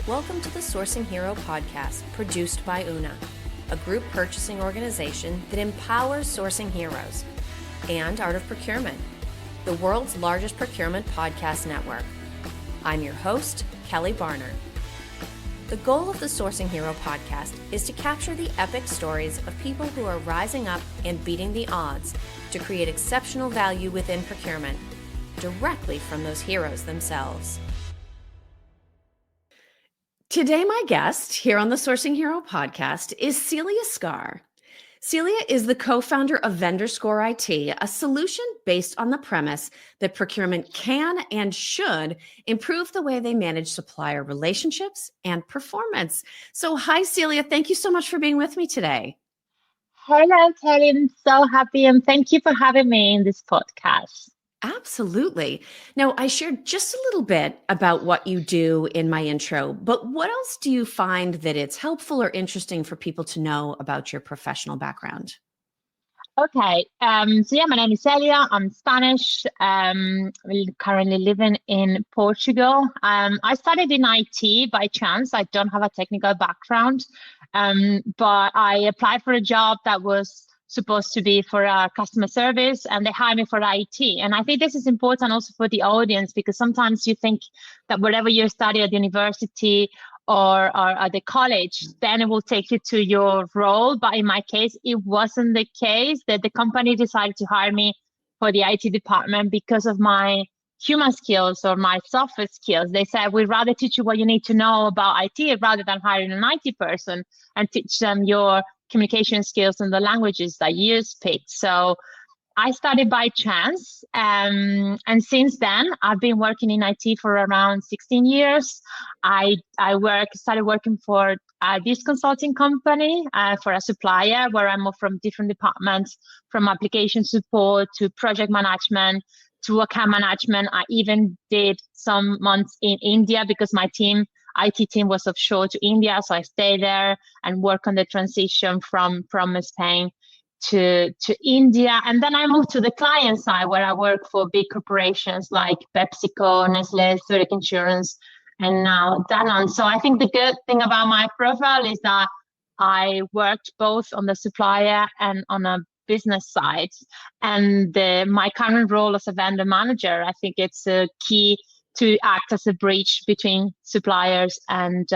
Welcome to the Sourcing Hero podcast, produced by Una, a group purchasing organization that empowers sourcing heroes, and Art of Procurement, the world's largest procurement podcast network. I'm your host, Kelly Barner. The goal of the Sourcing Hero podcast is to capture the epic stories of people who are rising up and beating the odds to create exceptional value within procurement, directly from those heroes themselves. Today, my guest here on the Sourcing Hero podcast is Celia SGAR. Celia is the co-founder of VendorScore IT, a solution based on the premise that procurement can and should improve the way they manage supplier relationships and performance. So, hi, Celia. Thank you so much for being with me today. Hello, Kelly. I'm so happy, and thank you for having me in this podcast. Absolutely. Now, I shared just a little bit about what you do in my intro, but what else do you find that it's helpful or interesting for people to know about your professional background? Okay. My name is Celia. I'm Spanish. Currently living in Portugal. I studied in IT by chance. I don't have a technical background, but I applied for a job that was supposed to be for customer service, and they hired me for IT. And I think this is important also for the audience, because sometimes you think that whatever you study at university or at the college, then it will take you to your role. But in my case, it wasn't the case. That the company decided to hire me for the IT department because of my human skills or my software skills. They said, we'd rather teach you what you need to know about IT rather than hiring an IT person and teach them your communication skills and the languages that you speak. So I started by chance, and since then I've been working in IT for around 16 years. I started working for this consulting company for a supplier, where I moved from different departments, from application support to project management to account management. I even did some months in India because my IT team was offshore to India, so I stayed there and worked on the transition from Spain to India. And then I moved to the client side, where I work for big corporations like PepsiCo, Nestle, Zurich Insurance, and now Danone. So I think the good thing about my profile is that I worked both on the supplier and on a business side. And my current role as a vendor manager, I think it's a key to act as a bridge between suppliers and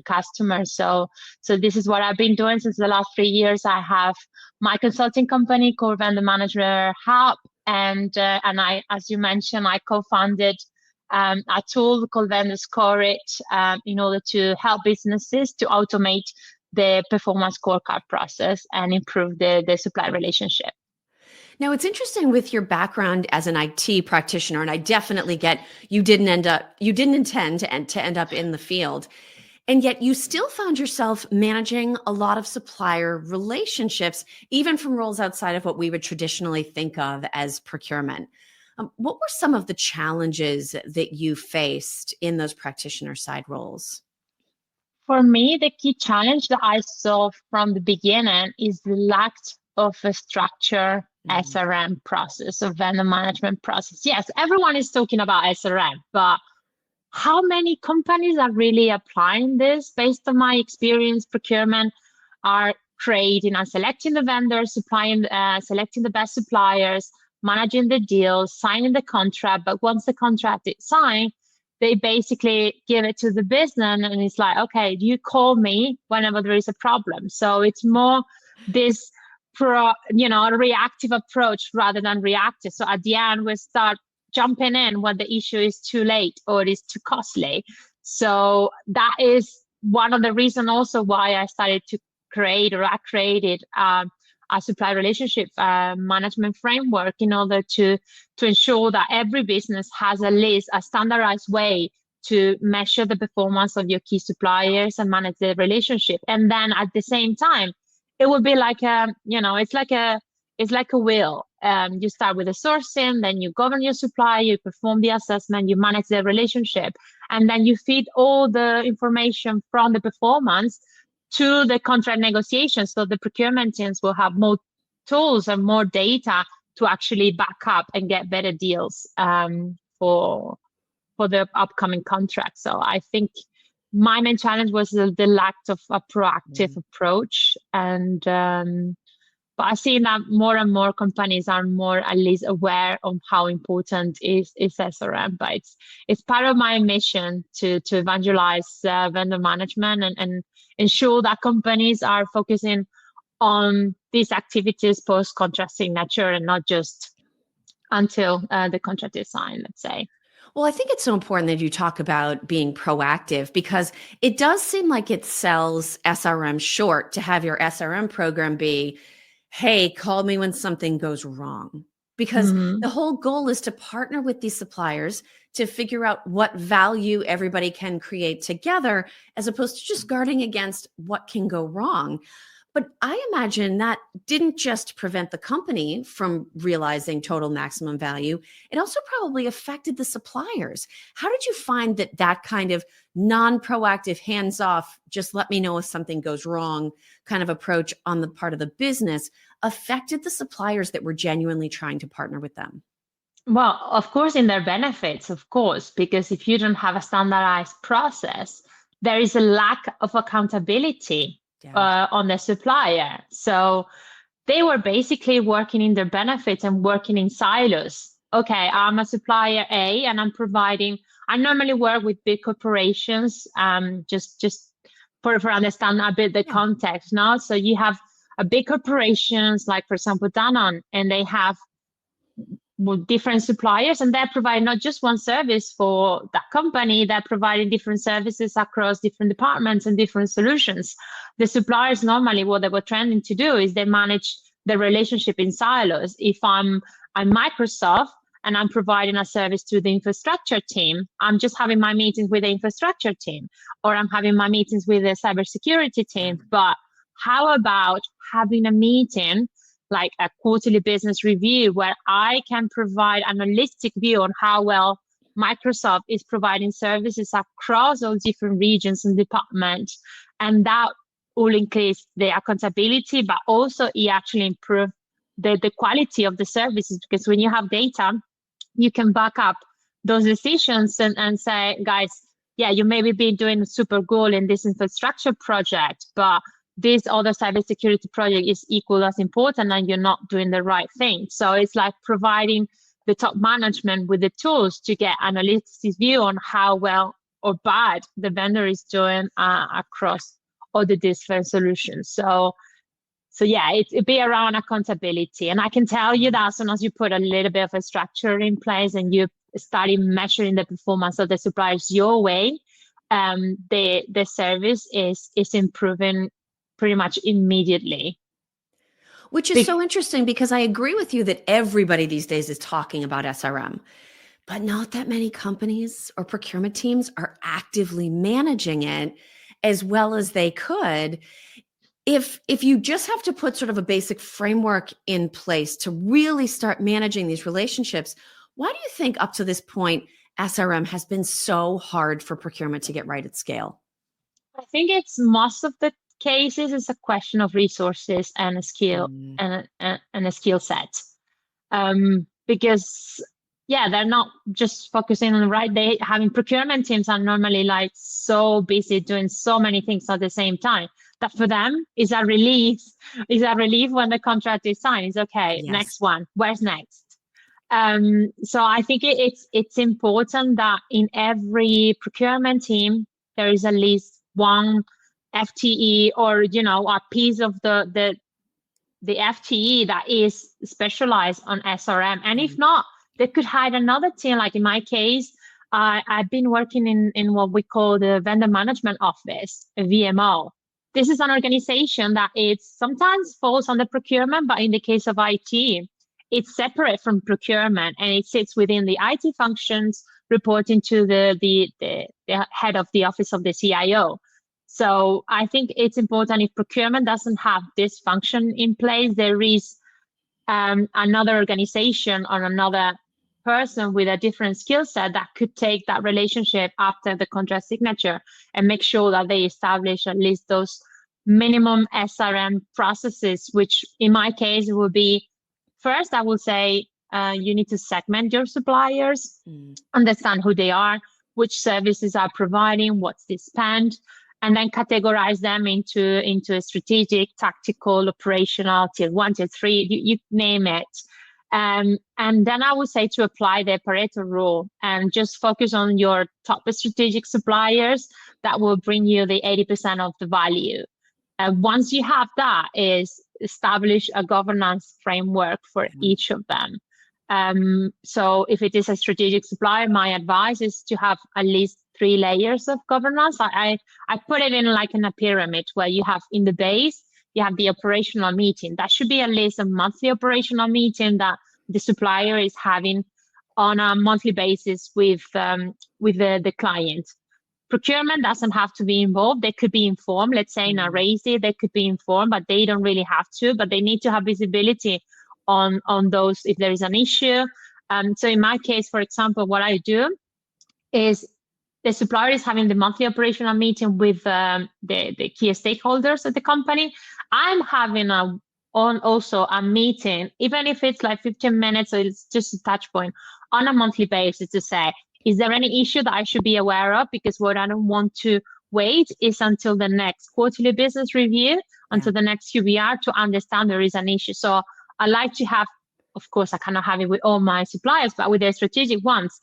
customers. So this is what I've been doing since the last 3 years. I have my consulting company called Vendor Manager Hub, and I, as you mentioned, I co-founded a tool called VendorScore IT in order to help businesses to automate the performance scorecard process and improve the supply relationship. Now, it's interesting with your background as an IT practitioner, and I definitely get you didn't intend to end up in the field, and yet you still found yourself managing a lot of supplier relationships, even from roles outside of what we would traditionally think of as procurement. What were some of the challenges that you faced in those practitioner side roles? For me, the key challenge that I saw from the beginning is the lack of a structure SRM process, or vendor management process. Yes, everyone is talking about SRM, but how many companies are really applying this? Based on my experience, procurement are creating and selecting the vendors, selecting the best suppliers, managing the deals, signing the contract. But once the contract is signed, they basically give it to the business, and it's like, okay, you call me whenever there is a problem. So it's more this reactive approach rather than reactive. So at the end, we start jumping in when the issue is too late or it is too costly. So that is one of the reasons also why I started to created a supply relationship management framework, in order to ensure that every business has at least a standardized way to measure the performance of your key suppliers and manage the relationship. And then at the same time, it would be like it's like a wheel. You start with the sourcing, then you govern your supply, you perform the assessment, you manage the relationship, and then you feed all the information from the performance to the contract negotiation. So the procurement teams will have more tools and more data to actually back up and get better deals for the upcoming contract. So I think my main challenge was the lack of a proactive approach. And but I see that more and more companies are more at least aware of how important is SRM. But it's part of my mission to evangelize vendor management and ensure that companies are focusing on these activities post contract signature and not just until the contract is signed, let's say. Well, I think it's so important that you talk about being proactive, because it does seem like it sells SRM short to have your SRM program be, hey, call me when something goes wrong. Because the whole goal is to partner with these suppliers to figure out what value everybody can create together, as opposed to just guarding against what can go wrong. But I imagine that didn't just prevent the company from realizing total maximum value. It also probably affected the suppliers. How did you find that kind of non-proactive, hands-off, just let me know if something goes wrong kind of approach on the part of the business affected the suppliers that were genuinely trying to partner with them? Well, of course, in their benefits, of course, because if you don't have a standardized process, there is a lack of accountability on the supplier. So they were basically working in their benefits and working in silos. Okay, I'm a supplier A and I normally work with big corporations, just for understand a bit the context now. So you have a big corporations like, for example, Danone, and they have different suppliers, and they're providing not just one service for that company, they're providing different services across different departments and different solutions. The suppliers normally, what they were trying to do is they manage the relationship in silos. If I'm Microsoft and I'm providing a service to the infrastructure team, I'm just having my meetings with the infrastructure team, or I'm having my meetings with the cybersecurity team. But how about having a meeting like a quarterly business review where I can provide an holistic view on how well Microsoft is providing services across all different regions and departments, and that will increase the accountability, but also it actually improve the quality of the services, because when you have data, you can back up those decisions and say, guys, yeah, you maybe be doing super good in this infrastructure project, but this other cybersecurity project is equal as important and you're not doing the right thing. So it's like providing the top management with the tools to get an holistic view on how well or bad the vendor is doing across all the different solutions. So yeah, it'd be around accountability. And I can tell you that as soon as you put a little bit of a structure in place and you start measuring the performance of the suppliers your way, the service is improving pretty much immediately. Which is so interesting, because I agree with you that everybody these days is talking about SRM, but not that many companies or procurement teams are actively managing it as well as they could. If you just have to put sort of a basic framework in place to really start managing these relationships, why do you think up to this point SRM has been so hard for procurement to get right at scale? I think it's most of the cases is a question of resources and a skill and a skill set, because they're not just focusing on the right. They having procurement teams are normally like so busy doing so many things at the same time that for them is a relief when the contract is signed. It's okay. Yes. Next one, where's next? So I think it's important that in every procurement team there is at least one FTE or a piece of the FTE that is specialized on SRM. And if not, they could hire another team. Like in my case, I've been working in what we call the vendor management office, a VMO. This is an organization that it sometimes falls under procurement, but in the case of IT, it's separate from procurement and it sits within the IT functions, reporting to the head of the office of the CIO. So I think it's important, if procurement doesn't have this function in place, there is another organization or another person with a different skill set that could take that relationship after the contract signature and make sure that they establish at least those minimum SRM processes, which in my case will be, first, I will say you need to segment your suppliers, understand who they are, which services are providing, what's the spend, and then categorize them into a strategic, tactical, operational, tier 1, tier 3, you name it. And then I would say to apply the Pareto rule and just focus on your top strategic suppliers that will bring you the 80% of the value. And once you have that, is establish a governance framework for each of them. So if it is a strategic supplier, my advice is to have at least 3 layers of governance. I put it in a pyramid where you have in the base, you have the operational meeting. That should be at least a monthly operational meeting that the supplier is having on a monthly basis with the client. Procurement doesn't have to be involved. They could be informed. Let's say in a raise day, they could be informed, but they don't really have to. But they need to have visibility on those if there is an issue. So in my case, for example, what I do is the supplier is having the monthly operational meeting with the key stakeholders of the company. I'm having also a meeting, even if it's like 15 minutes, so it's just a touch point on a monthly basis to say, is there any issue that I should be aware of? Because what I don't want to wait is until the next quarterly business review, until the next QBR to understand there is an issue. So I like to have, of course, I cannot have it with all my suppliers, but with the strategic ones,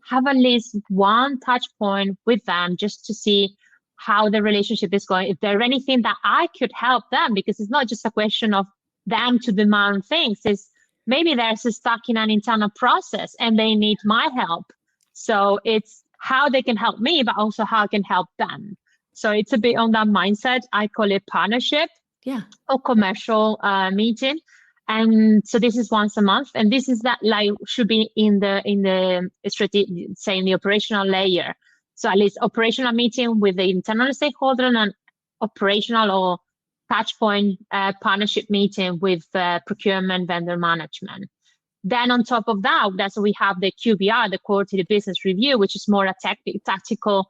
have at least one touch point with them just to see how the relationship is going. If there's anything that I could help them, because it's not just a question of them to demand things, it's maybe they're stuck in an internal process and they need my help. So it's how they can help me, but also how I can help them. So it's a bit on that mindset. I call it partnership or commercial meeting. And so this is once a month, and this is that should be in the strategy, say in the operational layer. So at least operational meeting with the internal stakeholder and an operational or touch point partnership meeting with procurement vendor management. Then on top of that, that's we have the QBR, the quarterly business review, which is more a tactical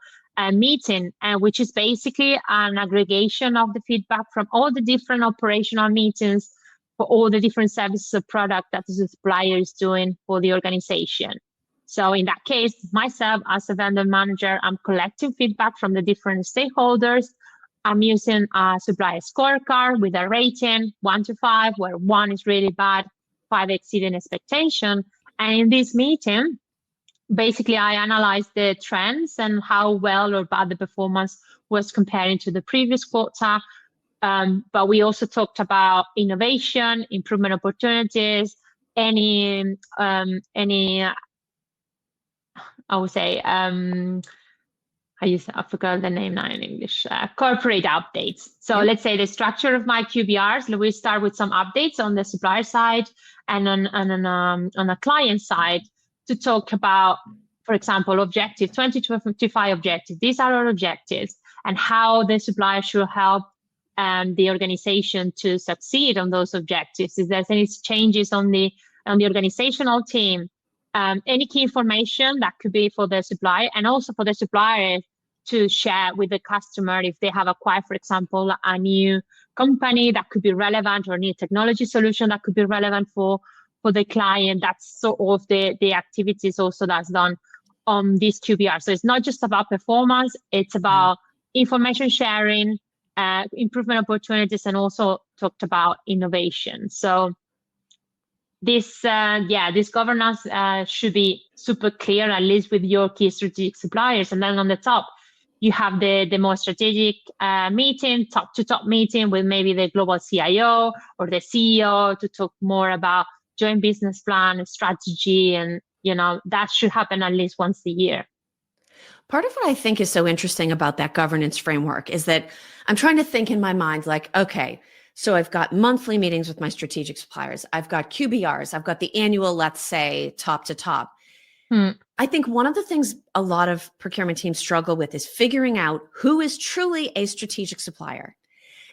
meeting, which is basically an aggregation of the feedback from all the different operational meetings for all the different services or product that the supplier is doing for the organization. So in that case, myself as a vendor manager, I'm collecting feedback from the different stakeholders. I'm using a supplier scorecard with a rating 1 to 5, where 1 is really bad, 5 exceeding expectation. And in this meeting, basically I analyzed the trends and how well or bad the performance was comparing to the previous quarter. But we also talked about innovation, improvement opportunities, any I would say, I forgot the name now in English, corporate updates. So let's say the structure of my QBRs, we start with some updates on the supplier side and on a client side to talk about, for example, objective 2025 objectives. These are our objectives and how the supplier should help the organization to succeed on those objectives. If there's any changes on the organizational team, any key information that could be for the supplier and also for the supplier to share with the customer if they have acquired, for example, a new company that could be relevant or a new technology solution that could be relevant for the client. That's sort of the activities also that's done on this QBR. So it's not just about performance, it's about information sharing, improvement opportunities, and also talked about innovation. So this governance should be super clear, at least with your key strategic suppliers. And then on the top, you have the more strategic meeting, top to top meeting with maybe the global CIO or the CEO to talk more about joint business plan, strategy, and that should happen at least once a year. Part of what I think is so interesting about that governance framework is that I'm trying to think in my mind, like, okay, so I've got monthly meetings with my strategic suppliers. I've got QBRs. I've got the annual, let's say, top to top. I think one of the things a lot of procurement teams struggle with is figuring out who is truly a strategic supplier.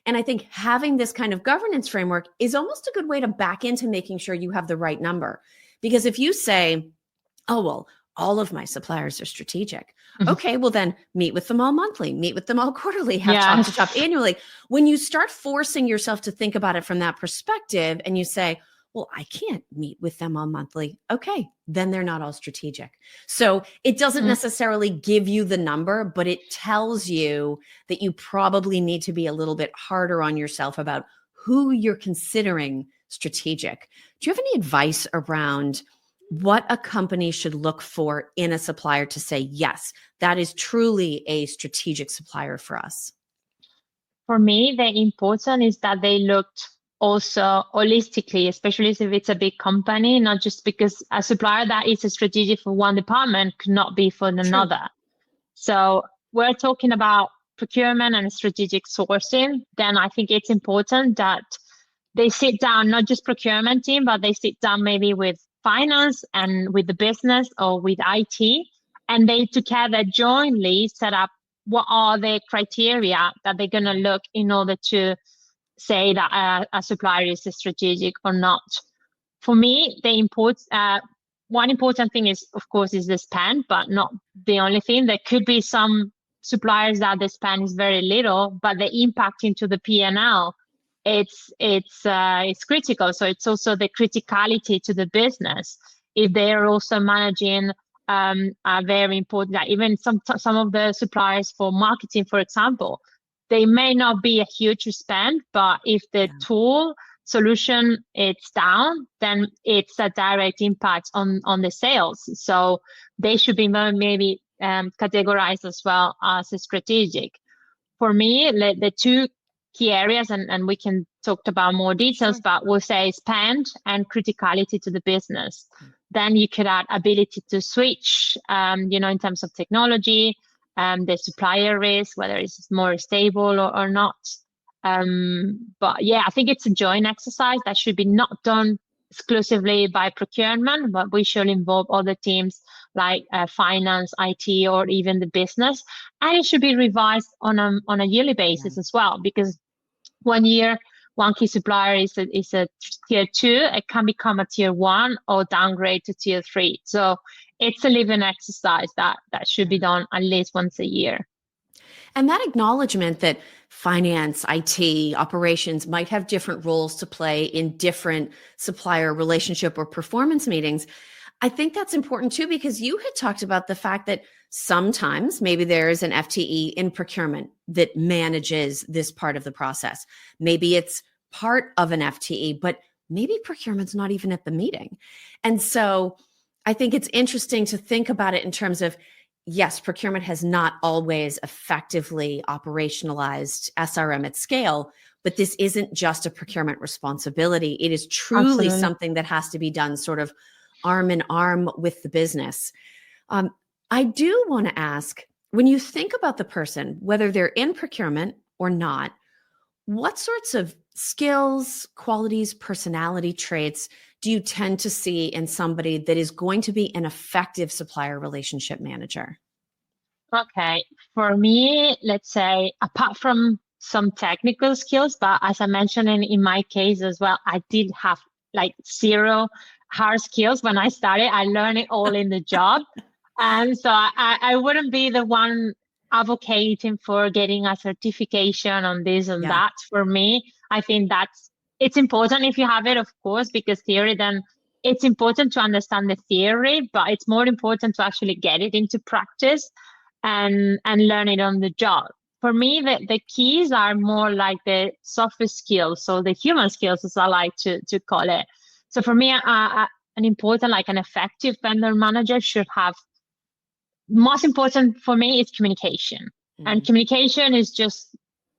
And I think having this kind of governance framework is almost a good way to back into making sure you have the right number. Because if you say, oh, well, all of my suppliers are strategic. Okay, well then meet with them all monthly, meet with them all quarterly, have top to top annually. When you start forcing yourself to think about it from that perspective and you say, well, I can't meet with them on monthly. Okay, then they're not all strategic. So it doesn't necessarily give you the number, but it tells you that you probably need to be a little bit harder on yourself about who you're considering strategic. Do you have any advice around what a company should look for in a supplier to say, yes, that is truly a strategic supplier for us? For me, the important is that they looked also holistically, especially if it's a big company, not just because a supplier that is a strategic for one department could not be for another. So we're talking about procurement and strategic sourcing. Then I think it's important that they sit down, not just procurement team, but they sit down maybe with finance and with the business or with IT, and they together jointly set up what are the criteria that they're going to look in order to say that a supplier is strategic or not. For me, one important thing is, of course, is the spend, but not the only thing. There could be some suppliers that the spend is very little, but the impact into the P&L, it's critical. So it's also the criticality to the business. If they are also managing are very important. Like even some of the suppliers for marketing, for example, they may not be a huge spend, but if the tool solution it's down, then it's a direct impact on the sales. So they should be maybe categorized as well as a strategic. For me, the two key areas, and we can talk about more details, but we'll say spend and criticality to the business. Then you could add ability to switch, in terms of technology, the supplier risk, whether it's more stable or not. But yeah, I think it's a joint exercise that should be not done exclusively by procurement, but we should involve other teams like finance, IT, or even the business. And it should be revised on a yearly basis as well, because 1 year, one key supplier is a tier 2, it can become a tier 1 or downgrade to tier 3. So it's a living exercise that should be done at least once a year. And that acknowledgement that finance, IT, operations might have different roles to play in different supplier relationship or performance meetings, I think that's important too, because you had talked about the fact that sometimes maybe there's an FTE in procurement that manages this part of the process. Maybe it's part of an FTE, but maybe procurement's not even at the meeting. And so I think it's interesting to think about it in terms of, yes, procurement has not always effectively operationalized SRM at scale, but this isn't just a procurement responsibility. It is truly something that has to be done sort of arm in arm with the business. I do want to ask, when you think about the person, whether they're in procurement or not, what sorts of skills, qualities, personality traits do you tend to see in somebody that is going to be an effective supplier relationship manager? Okay, for me, let's say, apart from some technical skills, but as I mentioned in my case as well, I did have like 0 hard skills when I started. I learned it all in the job. And so I wouldn't be the one advocating for getting a certification on this and that. For me, I think it's important if you have it, of course, because theory, then it's important to understand the theory, but it's more important to actually get it into practice and learn it on the job. For me, the keys are more like the soft skills, so the human skills, as I like to call it. So for me, an important, like an effective vendor manager should have, most important for me is communication. And communication is just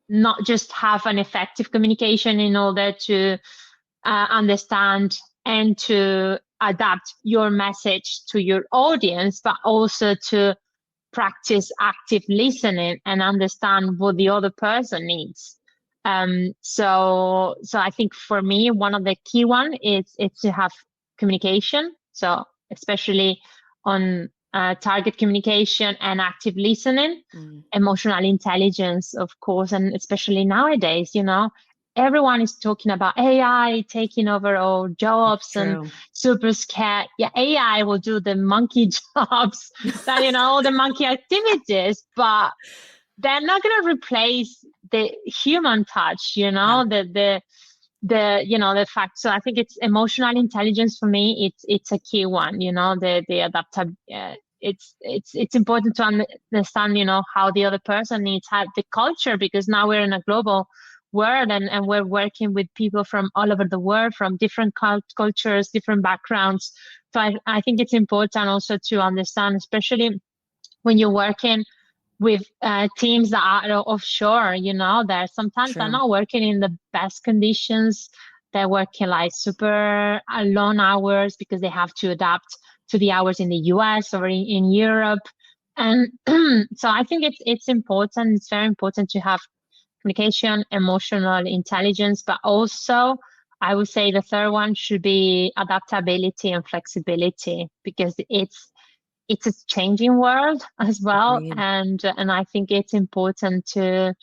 not just have an effective communication in order to understand and to adapt your message to your audience, but also to practice active listening and understand what the other person needs. So I think for me, one of the key one is to have communication. So especially on target communication and active listening, emotional intelligence, of course, and especially nowadays, everyone is talking about AI taking over all jobs and super scared. Yeah, AI will do the monkey jobs, all the monkey activities, but they're not going to replace the human touch, the the fact. So I think it's emotional intelligence for me. It's a key one. The adaptability. It's important to understand, how the other person needs, how the culture, because now we're in a global world, and we're working with people from all over the world, from different cultures, different backgrounds. So I think it's important also to understand, especially when you're working with teams that are offshore, they're sometimes they're not working in the best conditions. They're working like super long hours because they have to adapt to the hours in the US or in Europe. And so I think it's important. It's very important to have communication, emotional intelligence, but also I would say the third one should be adaptability and flexibility, because it's a changing world as well. Agreed. And I think it's important to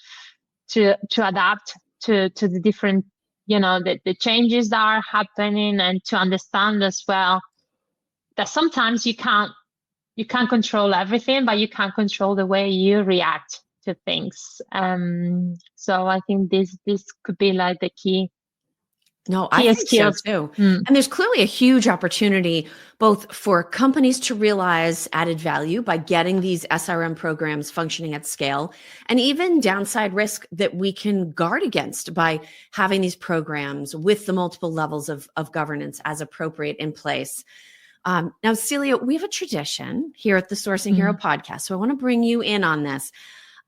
adapt to the different, the changes that are happening, and to understand as well that sometimes you can't control everything, but you can control the way you react to things. So I think this could be like the key. No, I think skills. so too. And there's clearly a huge opportunity both for companies to realize added value by getting these SRM programs functioning at scale, and even downside risk that we can guard against by having these programs with the multiple levels of governance as appropriate in place. Now, Celia, we have a tradition here at the Sourcing Hero podcast, so I want to bring you in on this.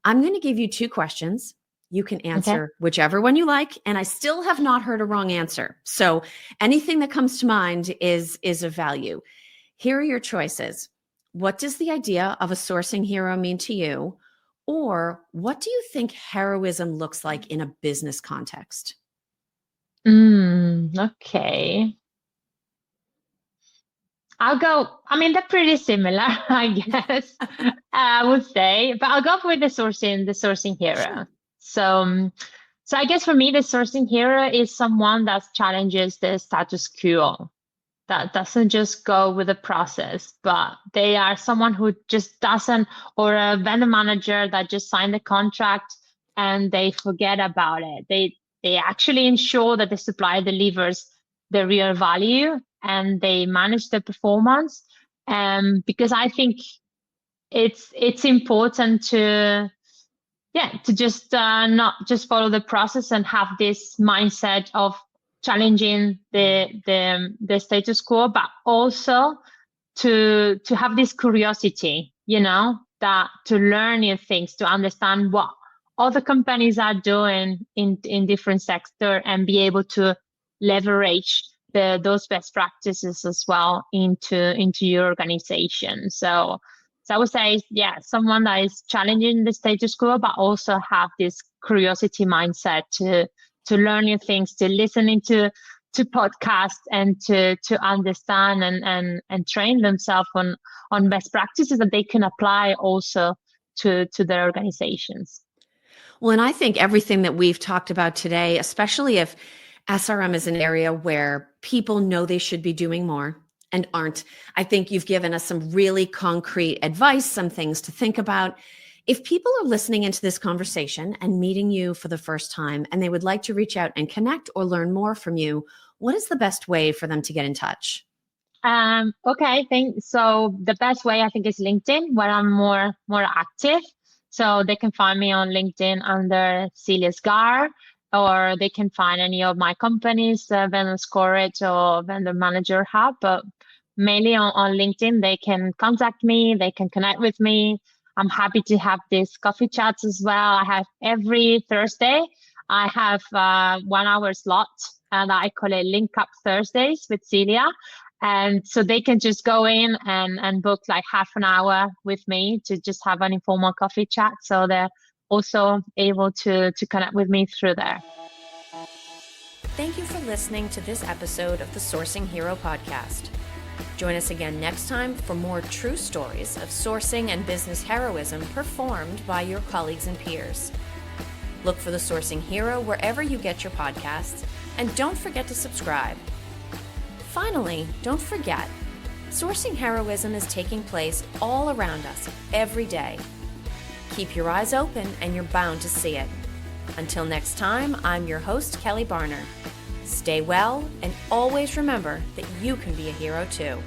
I'm going to give you 2 questions. You can answer whichever one you like, and I still have not heard a wrong answer. So anything that comes to mind is of value. Here are your choices. What does the idea of a sourcing hero mean to you? Or what do you think heroism looks like in a business context? Okay. I'll go, they're pretty similar, I guess, I would say, but I'll go with the sourcing hero. So I guess for me, the sourcing hero is someone that challenges the status quo, that doesn't just go with the process, but they are someone who just doesn't, or a vendor manager that just signed the contract and they forget about it. They actually ensure that the supplier delivers the real value and they manage the performance. Because I think it's important to just not just follow the process and have this mindset of challenging the status quo, but also to have this curiosity, that to learn new things, to understand what other companies are doing in different sectors, and be able to leverage those best practices as well into your organization. So I would say, someone that is challenging the status quo, but also have this curiosity mindset to learn new things, to listen into podcasts, and to understand and train themselves on best practices that they can apply also to their organizations. Well, and I think everything that we've talked about today, especially if SRM is an area where people know they should be doing more and aren't, I think you've given us some really concrete advice, some things to think about. If people are listening into this conversation and meeting you for the first time, and they would like to reach out and connect or learn more from you, what is the best way for them to get in touch? Okay, so the best way I think is LinkedIn, where I'm more active. So they can find me on LinkedIn under Celia SGAR, or they can find any of my companies, Vendor Scorage or Vendor Manager Hub. But mainly on LinkedIn, they can contact me, they can connect with me. I'm happy to have these coffee chats as well. I have every Thursday, I have 1 hour slot, and I call it Link Up Thursdays with Celia. And so they can just go in and book like half an hour with me to just have an informal coffee chat. So they're also able to connect with me through there. Thank you for listening to this episode of the Sourcing Hero podcast. Join us again next time for more true stories of sourcing and business heroism performed by your colleagues and peers. Look for the Sourcing Hero wherever you get your podcasts, and don't forget to subscribe. Finally, don't forget, sourcing heroism is taking place all around us every day. Keep your eyes open and you're bound to see it. Until next time, I'm your host, Kelly Barner. Stay well, and always remember that you can be a hero too.